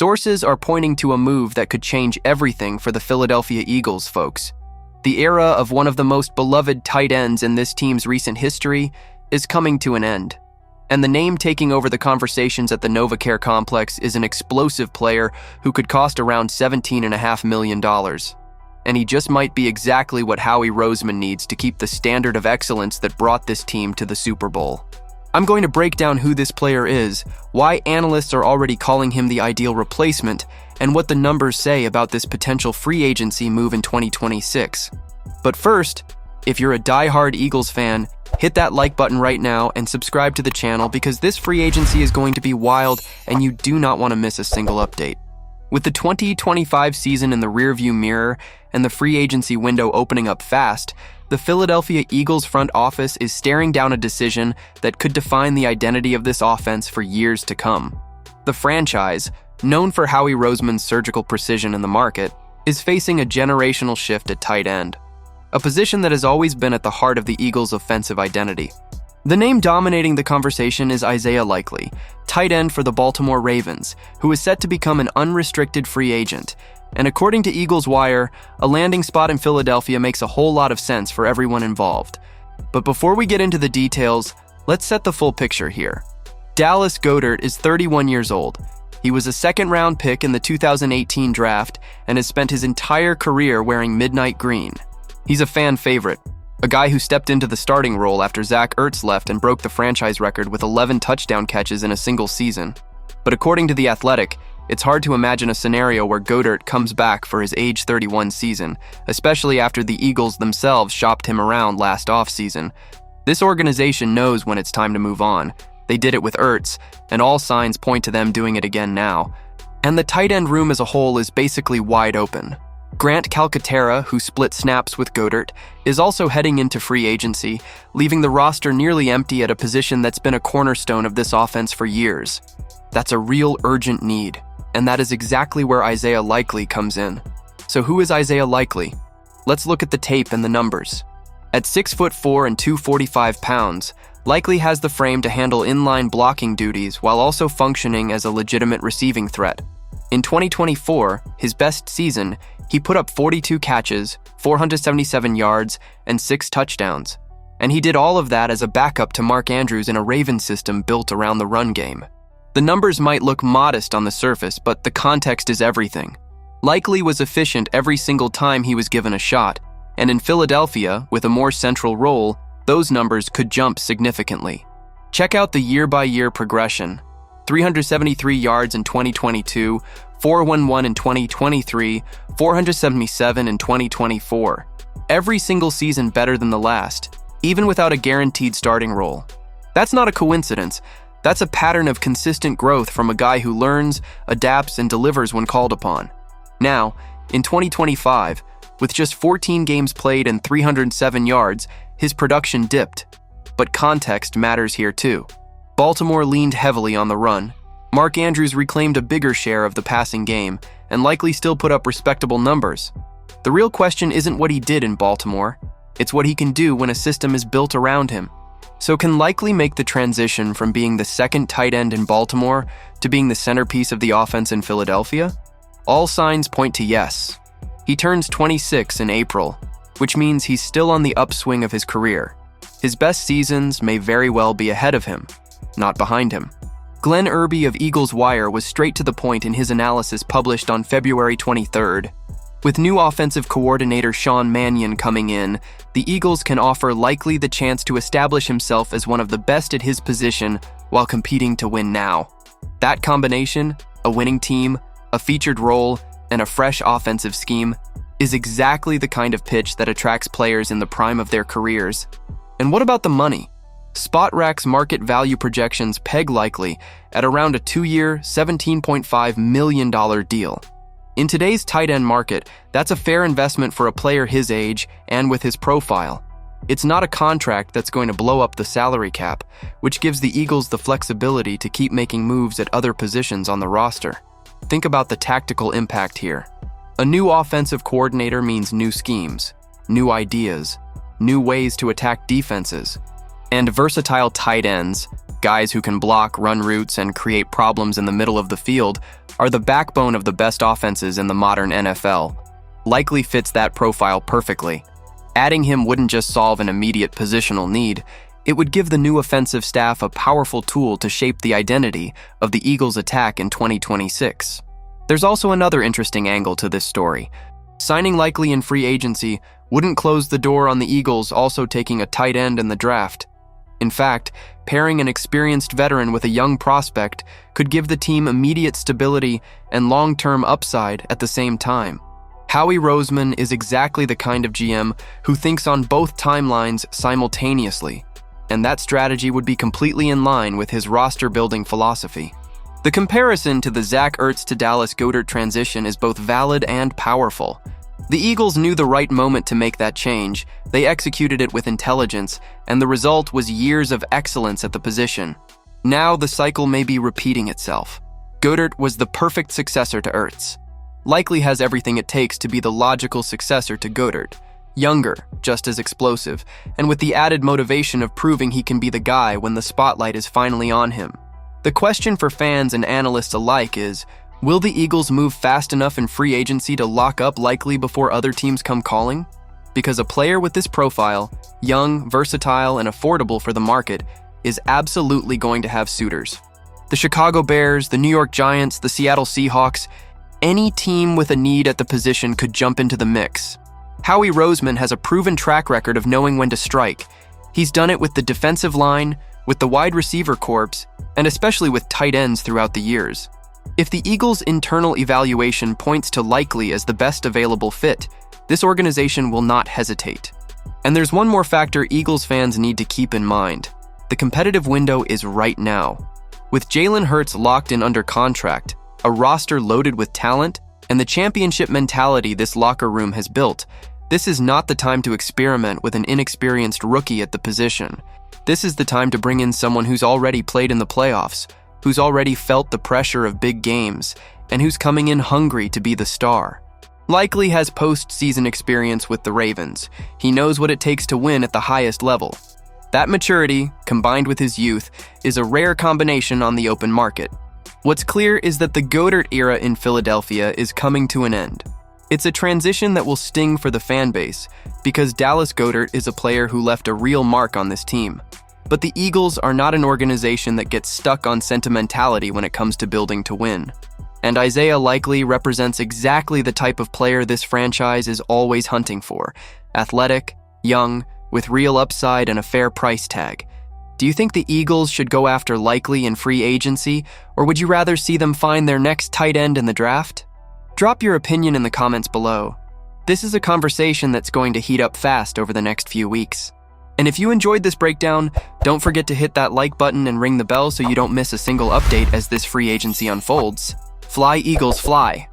Sources are pointing to a move that could change everything for the Philadelphia Eagles, folks. The era of one of the most beloved tight ends in this team's recent history is coming to an end. And the name taking over the conversations at the NovaCare complex is an explosive player who could cost around $17.5 million. And he just might be exactly what Howie Roseman needs to keep the standard of excellence that brought this team to the Super Bowl. I'm going to break down who this player is, why analysts are already calling him the ideal replacement, and what the numbers say about this potential free agency move in 2026. But first, if you're a die-hard Eagles fan, hit that like button right now and subscribe to the channel because this free agency is going to be wild and you do not want to miss a single update. With the 2025 season in the rearview mirror and the free agency window opening up fast, the Philadelphia Eagles front office is staring down a decision that could define the identity of this offense for years to come. The franchise, known for Howie Roseman's surgical precision in the market, is facing a generational shift at tight end, a position that has always been at the heart of the Eagles' offensive identity. The name dominating the conversation is Isaiah Likely, tight end for the Baltimore Ravens, who is set to become an unrestricted free agent. And according to Eagles Wire, a landing spot in Philadelphia makes a whole lot of sense for everyone involved. But before we get into the details, let's set the full picture here. Dallas Goedert is 31 years old. He was a second-round pick in the 2018 draft and has spent his entire career wearing midnight green. He's a fan favorite, a guy who stepped into the starting role after Zach Ertz left and broke the franchise record with 11 touchdown catches in a single season. But according to The Athletic, it's hard to imagine a scenario where Goedert comes back for his age 31 season, especially after the Eagles themselves shopped him around last offseason. This organization knows when it's time to move on. They did it with Ertz, and all signs point to them doing it again now. And the tight end room as a whole is basically wide open. Grant Calcaterra, who split snaps with Goedert, is also heading into free agency, leaving the roster nearly empty at a position that's been a cornerstone of this offense for years. That's a real urgent need, and that is exactly where Isaiah Likely comes in. So who is Isaiah Likely? Let's look at the tape and the numbers. At 6'4" and 245 pounds, Likely has the frame to handle inline blocking duties while also functioning as a legitimate receiving threat. In 2024, his best season, he put up 42 catches, 477 yards, and 6 touchdowns. And he did all of that as a backup to Mark Andrews in a Ravens system built around the run game. The numbers might look modest on the surface, but the context is everything. Likely was efficient every single time he was given a shot, and in Philadelphia, with a more central role, those numbers could jump significantly. Check out the year-by-year progression. 373 yards in 2022, 411 in 2023, 477 in 2024. Every single season better than the last, even without a guaranteed starting role. That's not a coincidence. That's a pattern of consistent growth from a guy who learns, adapts, and delivers when called upon. Now, in 2025, with just 14 games played and 307 yards, his production dipped. But context matters here too. Baltimore leaned heavily on the run. Mark Andrews reclaimed a bigger share of the passing game and likely still put up respectable numbers. The real question isn't what he did in Baltimore. It's what he can do when a system is built around him. So can Likely make the transition from being the second tight end in Baltimore to being the centerpiece of the offense in Philadelphia? All signs point to yes. He turns 26 in April, which means he's still on the upswing of his career. His best seasons may very well be ahead of him, not behind him. Glenn Irby of Eagles Wire was straight to the point in his analysis published on February 23rd. With new offensive coordinator Sean Mannion coming in, the Eagles can offer Likely the chance to establish himself as one of the best at his position while competing to win now. That combination, a winning team, a featured role, and a fresh offensive scheme, is exactly the kind of pitch that attracts players in the prime of their careers. And what about the money? SpotRack's market value projections peg Likely at around a 2-year, $17.5 million deal. In today's tight end market, that's a fair investment for a player his age and with his profile. It's not a contract that's going to blow up the salary cap, which gives the Eagles the flexibility to keep making moves at other positions on the roster. Think about the tactical impact here. A new offensive coordinator means new schemes, new ideas, new ways to attack defenses. And versatile tight ends, Guys who can block, run routes, and create problems in the middle of the field are the backbone of the best offenses in the modern NFL. Likely fits that profile perfectly. Adding him wouldn't just solve an immediate positional need, it would give the new offensive staff a powerful tool to shape the identity of the Eagles' attack in 2026. There's also another interesting angle to this story. Signing Likely in free agency wouldn't close the door on the Eagles also taking a tight end in the draft. In fact, pairing an experienced veteran with a young prospect could give the team immediate stability and long-term upside at the same time. Howie Roseman is exactly the kind of GM who thinks on both timelines simultaneously, and that strategy would be completely in line with his roster-building philosophy. The comparison to the Zach Ertz to Dallas Goedert transition is both valid and powerful. The Eagles knew the right moment to make that change, they executed it with intelligence, and the result was years of excellence at the position. Now the cycle may be repeating itself. Goedert was the perfect successor to Ertz. Likely has everything it takes to be the logical successor to Goedert. Younger, just as explosive, and with the added motivation of proving he can be the guy when the spotlight is finally on him. The question for fans and analysts alike is, will the Eagles move fast enough in free agency to lock up Likely before other teams come calling? Because a player with this profile, young, versatile, and affordable for the market, is absolutely going to have suitors. The Chicago Bears, the New York Giants, the Seattle Seahawks, any team with a need at the position could jump into the mix. Howie Roseman has a proven track record of knowing when to strike. He's done it with the defensive line, with the wide receiver corps, and especially with tight ends throughout the years. If the Eagles' internal evaluation points to Likely as the best available fit, this organization will not hesitate. And there's one more factor Eagles fans need to keep in mind. The competitive window is right now. With Jalen Hurts locked in under contract, a roster loaded with talent, and the championship mentality this locker room has built, this is not the time to experiment with an inexperienced rookie at the position. This is the time to bring in someone who's already played in the playoffs, who's already felt the pressure of big games, and who's coming in hungry to be the star. Likely has postseason experience with the Ravens. He knows what it takes to win at the highest level. That maturity, combined with his youth, is a rare combination on the open market. What's clear is that the Goedert era in Philadelphia is coming to an end. It's a transition that will sting for the fan base, because Dallas Goedert is a player who left a real mark on this team. But the Eagles are not an organization that gets stuck on sentimentality when it comes to building to win. And Isaiah Likely represents exactly the type of player this franchise is always hunting for. Athletic, young, with real upside and a fair price tag. Do you think the Eagles should go after Likely in free agency, or would you rather see them find their next tight end in the draft? Drop your opinion in the comments below. This is a conversation that's going to heat up fast over the next few weeks. And if you enjoyed this breakdown, don't forget to hit that like button and ring the bell so you don't miss a single update as this free agency unfolds. Fly, Eagles, fly!